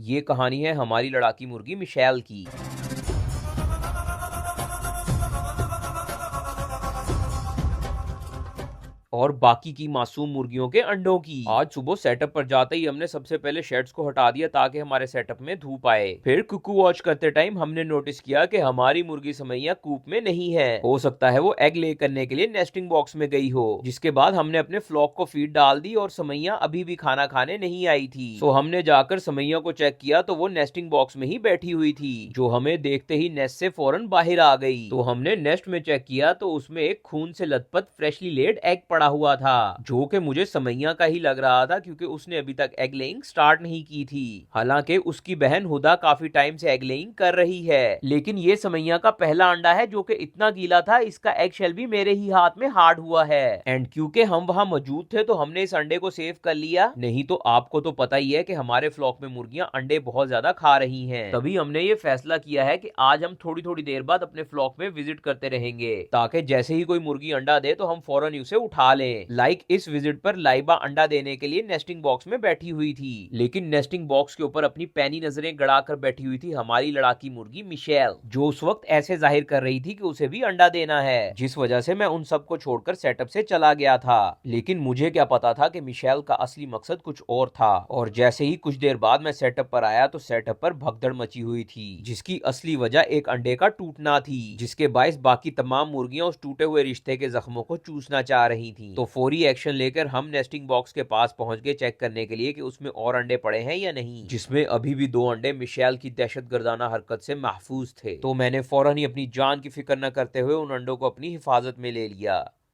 ये कहानी है हमारी लड़ाकी मुर्गी मिशेल की। और बाकी की मासूम मुर्गियों के अंडों की। आज सुबह सेटअप पर जाते ही हमने सबसे पहले शेड्स को हटा दिया ताकि हमारे सेटअप में धूप आए। फिर कुकू वॉच करते टाइम हमने नोटिस किया कि हमारी मुर्गी समैया कूप में नहीं है। हो सकता है वो एग ले करने के लिए नेस्टिंग बॉक्स में गई हो। जिसके बाद हमने अपने फ्लॉक को फीड डाल दी और समैया अभी भी खाना खाने नहीं आई थी। तो हमने जाकर समैया को चेक किया तो वो नेस्टिंग बॉक्स में ही बैठी हुई थी, जो हमें देखते ही नेस्ट से फौरन बाहर आ गई। तो हमने नेस्ट में चेक किया तो उसमें एक खून से लथपथ फ्रेशली लेड एग पड़ा हुआ था, जो कि मुझे समैया का ही लग रहा था क्योंकि उसने अभी तक एग लेइंग स्टार्ट नहीं की थी। हालांकि उसकी बहन हुदा काफी टाइम से एग लेइंग कर रही है, लेकिन ये समैया का पहला अंडा है जो कि इतना गीला था इसका एग शेल भी मेरे ही हाथ में हार्ड हुआ है। एंड क्योंकि हम वहां मौजूद थे तो हमने इस अंडे को सेव कर लिया। नहीं तो आपको तो पता ही है कि हमारे फ्लॉक में मुर्गियां अंडे बहुत ज्यादा खा रही हैं। तभी हमने ये फैसला किया है कि आज हम थोड़ी थोड़ी देर बाद अपने फ्लॉक में विजिट करते रहेंगे, ताकि जैसे ही कोई मुर्गी अंडा दे तो हम फौरन उसे उठा लें। इस विजिट पर लाइबा अंडा देने के लिए नेस्टिंग बॉक्स में बैठी हुई थी, लेकिन नेस्टिंग बॉक्स के ऊपर अपनी पैनी नजरें गड़ाकर बैठी हुई थी हमारी लड़ाकी मुर्गी मिशेल, जो उस वक्त ऐसे जाहिर कर रही थी कि उसे भी अंडा देना है। जिस वजह से मैं उन सबको छोड़कर सेटअप से चला गया था। लेकिन मुझे क्या पता था कि मिशेल का असली मकसद कुछ और था। और जैसे ही कुछ देर बाद मैं सेटअप पर आया तो सेटअप पर भगदड़ मची हुई थी, जिसकी असली वजह एक अंडे का टूटना थी, जिसके बायस बाकी तमाम मुर्गियां उस टूटे हुए रिश्ते के जख्मों को चूसना चाह रही थी। तो फौरी एक्शन लेकर हम नेस्टिंग बॉक्स के पास पहुंच गए चेक करने के लिए कि उसमें और अंडे पड़े हैं या नहीं, जिसमें अभी भी 2 अंडे मिशेल की दहशतगर्दाना हरकत से महफूज थे। तो मैंने फौरन ही अपनी जान की फिक्र न करते हुए उन अंडों को अपनी हिफाजत में ले लिया।